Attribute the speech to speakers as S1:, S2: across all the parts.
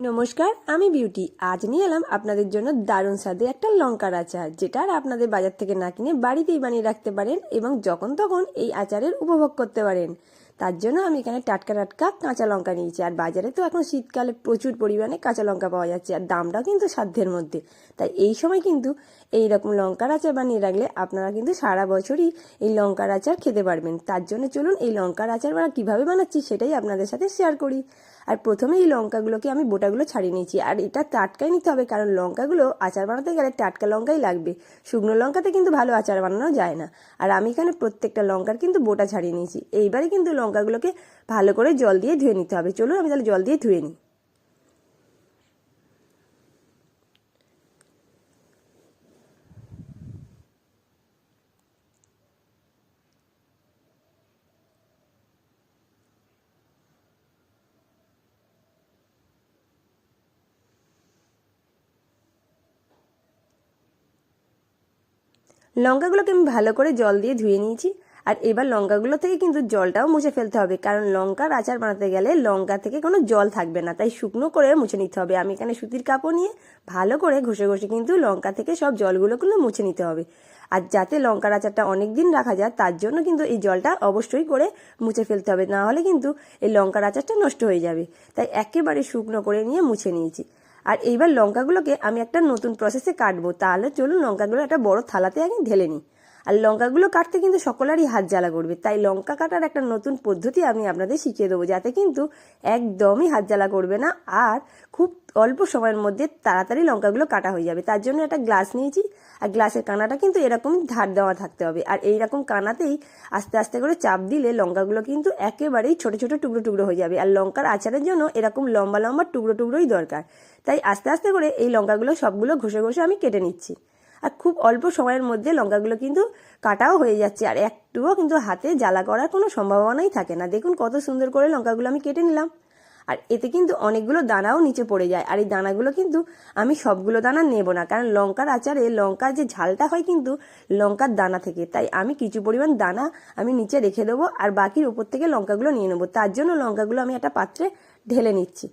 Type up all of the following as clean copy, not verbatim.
S1: নমস্কার, আমি বিউটি। আজ নিয়ে এলাম আপনাদের জন্য দারুণ স্বাদে একটা লঙ্কার আচার, যেটা আর আপনাদের বাজার থেকে না কিনে বাড়িতেই বানিয়ে রাখতে পারেন এবং যখন তখন এই আচারের উপভোগ করতে পারেন। তার জন্য আমি এখানে টাটকা টাটকা কাঁচা লঙ্কা নিয়েছি। আর বাজারে তো এখন শীতকালে প্রচুর পরিমাণে কাঁচা লঙ্কা পাওয়া যাচ্ছে, আর দামটাও কিন্তু সাধ্যের মধ্যে। তাই এই সময় কিন্তু এই রকম লঙ্কার আচার বানিয়ে রাখলে আপনারা কিন্তু সারা বছরই এই লঙ্কার আচার খেতে পারবেন। তার জন্য চলুন এই লঙ্কার আচার কীভাবে বানাচ্ছি সেটাই আপনাদের সাথে শেয়ার করি। আর প্রথমে এই লঙ্কাগুলোকে আমি বোটাগুলো ছাড়িয়ে নিয়েছি, আর এটা টাটকাই নিতে হবে, কারণ লঙ্কাগুলো আচার বানাতে গেলে টাটকা লঙ্কাই লাগবে। শুকনো লঙ্কাতে কিন্তু ভালো আচার বানানো যায় না। আর আমি এখানে প্রত্যেকটা লঙ্কার কিন্তু বোটা ছাড়িয়ে নিয়েছি। এইবারে কিন্তু লঙ্কাগুলোকে ভালো করে জল দিয়ে ধুয়ে নিতে হবে। চলুন আমি তাহলে জল দিয়ে ধুয়ে নিই। লঙ্কাগুলোকে আমি ভালো করে জল দিয়ে ধুয়ে নিয়েছি। আর এবার লঙ্কাগুলো থেকে কিন্তু জলটাও মুছে ফেলতে হবে, কারণ লঙ্কার আচার বানাতে গেলে লঙ্কা থেকে কোনো জল থাকবে না, তাই শুকনো করে মুছে নিতে হবে। আমি এখানে সুতির কাপড় নিয়ে ভালো করে ঘষে ঘষে কিন্তু লঙ্কা থেকে সব জলগুলো মুছে নিতে হবে। আর যাতে লঙ্কার আচারটা অনেক দিন রাখা যায় তার জন্য কিন্তু এই জলটা অবশ্যই করে মুছে ফেলতে হবে, না হলে কিন্তু এই লঙ্কার আচারটা নষ্ট হয়ে যাবে। তাই একেবারে শুকনো করে নিয়ে মুছে নিয়েছি। আর এইবার লঙ্কাগুলোকে আমি একটা নতুন প্রসেসে কাটবো। তাহলে চলুন লঙ্কাগুলো একটা বড় থালাতে আগে ঢেলে নিই। আর লঙ্কাগুলো কাটতে কিন্তু সকলেরই হাত জ্বালা করবে, তাই লঙ্কা কাটার একটা নতুন পদ্ধতি আমি আপনাদের শিখিয়ে দেবো, যাতে কিন্তু একদমই হাত জ্বালা করবে না আর খুব অল্প সময়ের মধ্যে তাড়াতাড়ি লঙ্কাগুলো কাটা হয়ে যাবে। তার জন্য একটা গ্লাস নিয়েছি, আর গ্লাসের কানাটা কিন্তু এরকম ধার দেওয়া থাকতে হবে। আর এইরকম কানাতেই আস্তে আস্তে করে চাপ দিলে লঙ্কাগুলো কিন্তু একেবারেই ছোট ছোট টুকরো টুকরো হয়ে যাবে। আর লঙ্কার আচারের জন্য এরকম লম্বা লম্বা টুকরো টুকরোই দরকার। তাই আস্তে আস্তে করে এই লঙ্কাগুলো সবগুলো ঘষে ঘষে আমি কেটে নিচ্ছি। আর খুব অল্প সময়ের মধ্যে লঙ্কাগুলো কিন্তু কাটাও হয়ে যাচ্ছে, আর একটুও কিন্তু হাতে জ্বালা করার কোনো সম্ভাবনাই থাকে না। দেখুন কত সুন্দর করে লঙ্কাগুলো আমি কেটে নিলাম। আর এতে কিন্তু অনেকগুলো দানাও নিচে পড়ে যায়, আর এই দানাগুলো কিন্তু আমি সবগুলো দানা নেব না, কারণ লঙ্কার আচারে লঙ্কার যে ঝালটা হয় কিন্তু লঙ্কার দানা থেকে। তাই আমি কিছু পরিমাণ দানা আমি নিচে রেখে দেবো, আর বাকির উপর থেকে লঙ্কাগুলো নিয়ে নেবো। তার জন্য লঙ্কাগুলো আমি একটা পাত্রে ঢেলে নিচ্ছি।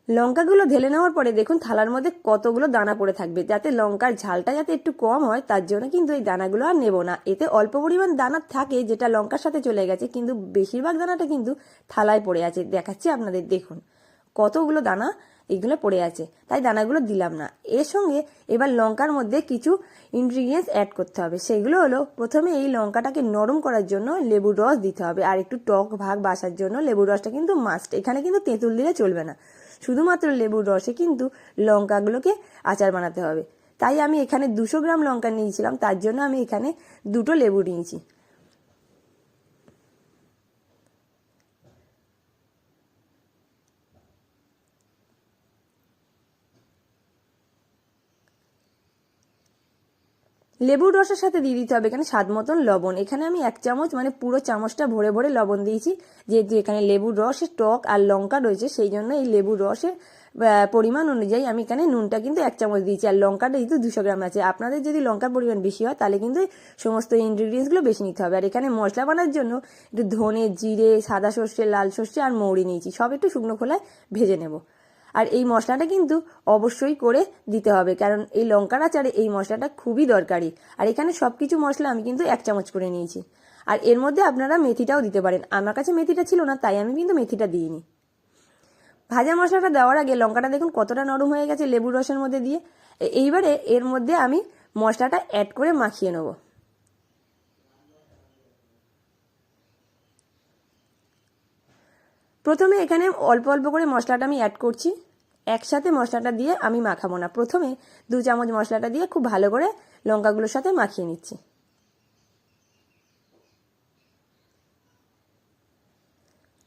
S1: লঙ্কাগুলো ঢেলে নেওয়ার পরে দেখুন থালার মধ্যে কতগুলো দানা পড়ে থাকবে। যাতে লঙ্কার ঝালটা যাতে একটু কম হয় তার জন্য কিন্তু এই দানাগুলো আর নেব না। এতে অল্প পরিমাণ দানা থাকে যেটা লঙ্কার সাথে চলে গেছে, কিন্তু বেশিরভাগ দানাটা কিন্তু থালায় পড়ে আছে। দেখাচ্ছি আপনাদের, দেখুন কতগুলো দানা এগুলো পড়ে আছে, তাই দানাগুলো দিলাম না। এর সঙ্গে এবার লঙ্কার মধ্যে কিছু ইনগ্রিডিয়েন্টস অ্যাড করতে হবে। সেগুলো হলো, প্রথমে এই লঙ্কাটাকে নরম করার জন্য লেবুর রস দিতে হবে, আর একটু টক ভাগ বাসার জন্য লেবুর রসটা কিন্তু মাস্ট। এখানে কিন্তু তেঁতুল দিলে চলবে না, শুধুমাত্র লেবুর রসে কিন্তু লঙ্কাগুলোকে আচার বানাতে হবে। তাই আমি এখানে 200 গ্রাম লঙ্কা নিয়েছিলাম, তার জন্য আমি এখানে 2টো লেবু নিয়েছি। লেবুর রসের সাথে দিয়ে দিতে হবে এখানে স্বাদ মতন লবণ। এখানে আমি 1 চামচ মানে পুরো চামচটা ভরে ভরে লবণ দিয়েছি, যেহেতু এখানে লেবুর রসের টক আর লঙ্কা রয়েছে সেই জন্য এই লেবুর রসের পরিমাণ অনুযায়ী আমি এখানে নুনটা কিন্তু 1 চামচ দিয়েছি। আর লঙ্কাটা যেহেতু 200 গ্রাম আছে, আপনাদের যদি লঙ্কার পরিমাণ বেশি হয় তাহলে কিন্তু সমস্ত ইনগ্রিডিয়েন্টসগুলো বেশি নিতে হবে। আর এখানে মশলা বানার জন্য একটু ধনে, জিরে, সাদা সর্ষে, লাল সর্ষে আর মৌরি নিয়েছি, সব একটু শুকনো খোলায় ভেজে নেব। আর এই মশলাটা কিন্তু অবশ্যই করে দিতে হবে, কারণ এই লঙ্কার আচারে এই মশলাটা খুবই দরকারি। আর এখানে সব কিছু মশলা আমি কিন্তু 1 চামচ করে নিয়েছি। আর এর মধ্যে আপনারা মেথিটাও দিতে পারেন, আমার কাছে মেথিটা ছিল না তাই আমি কিন্তু মেথিটা দিইনি। ভাজা মশলাটা দেওয়ার আগে লঙ্কাটা দেখুন কতটা নরম হয়ে গেছে লেবুর রসের মধ্যে দিয়ে। এইবারে এর মধ্যে আমি মশলাটা অ্যাড করে মাখিয়ে নেব। প্রথমে এখানে অল্প অল্প করে মশলাটা আমি অ্যাড করছি, একসাথে মশলাটা দিয়ে আমি মাখাবো না। প্রথমে 2 চামচ মশলাটা দিয়ে খুব ভালো করে লঙ্কাগুলোর সাথে মাখিয়ে নিচ্ছি।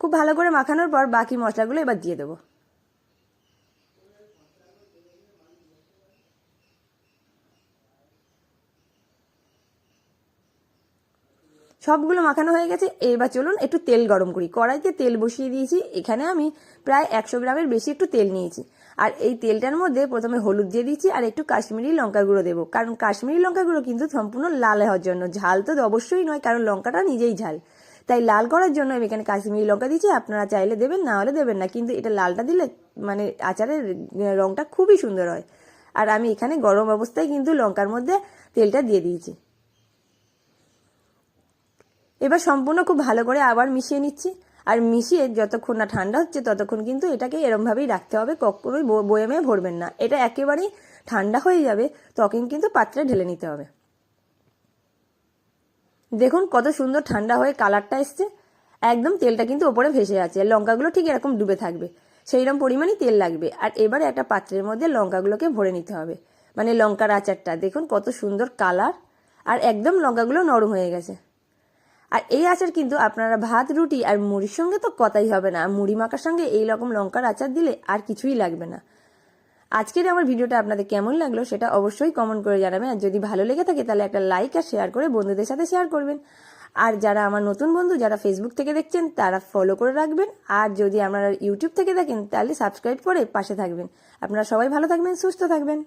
S1: খুব ভালো করে মাখানোর পর বাকি মশলাগুলো এবার দিয়ে দেবো। সবগুলো মাখানো হয়ে গেছে। এবার চলুন একটু তেল গরম করি। কড়াইতে তেল বসিয়ে দিয়েছি, এখানে আমি প্রায় 100 গ্রামের বেশি একটু তেল নিয়েছি। আর এই তেলটার মধ্যে প্রথমে হলুদ দিয়ে দিচ্ছি আর একটু কাশ্মীরি লঙ্কা গুঁড়ো দেবো, কারণ কাশ্মীরি লঙ্কা গুঁড়ো কিন্তু সম্পূর্ণ লাল হওয়ার জন্য, ঝাল তো অবশ্যই নয় কারণ লঙ্কাটা নিজেই ঝাল, তাই লাল করার জন্য আমি এখানে কাশ্মীরি লঙ্কা দিচ্ছি। আপনারা চাইলে দেবেন, না হলে দেবেন না, কিন্তু এটা লালটা দিলে মানে আচারের রঙটা খুবই সুন্দর হয়। আর আমি এখানে গরম অবস্থায় কিন্তু লঙ্কার মধ্যে তেলটা দিয়ে দিয়েছি। এবার সম্পূর্ণ খুব ভালো করে আবার মিশিয়ে নিচ্ছি, আর মিশিয়ে যতক্ষণ না ঠান্ডা হচ্ছে ততক্ষণ কিন্তু এটাকে এরমভাবেই রাখতে হবে, কখনোই বয়ামে ভরবেন না। এটা একেবারেই ঠান্ডা হয়ে যাবে তখন কিন্তু পাত্রে ঢেলে নিতে হবে। দেখুন কত সুন্দর ঠান্ডা হয়ে কালারটা এসছে, একদম তেলটা কিন্তু ওপরে ভেসে আছে, লঙ্কাগুলো ঠিক এরকম ডুবে থাকবে, সেইরকম পরিমাণই তেল লাগবে। আর এবারে একটা পাত্রের মধ্যে লঙ্কাগুলোকে ভরে নিতে হবে, মানে লঙ্কার আচারটা দেখুন কত সুন্দর কালার, আর একদম লঙ্কাগুলো নরম হয়ে গেছে। আর এই আচার কিন্তু আপনারা ভাত, রুটি আর মুড়ির সঙ্গে তো কথাই হবে না, মুড়ি মাখার সঙ্গে এই রকম লঙ্কার আচার দিলে আর কিছুই লাগবে না। আজকের আমার ভিডিওটা আপনাদের কেমন লাগলো সেটা অবশ্যই কমেন্ট করে জানাবেন, আর যদি ভালো লেগে থাকে তাহলে একটা লাইক আর শেয়ার করে বন্ধুদের সাথে শেয়ার করবেন। আর যারা আমার নতুন বন্ধু, যারা ফেসবুক থেকে দেখছেন তারা ফলো করে রাখবেন, আর যদি আপনারা ইউটিউব থেকে দেখেন তাহলে সাবস্ক্রাইব করে পাশে থাকবেন। আপনারা সবাই ভালো থাকবেন, সুস্থ থাকবেন।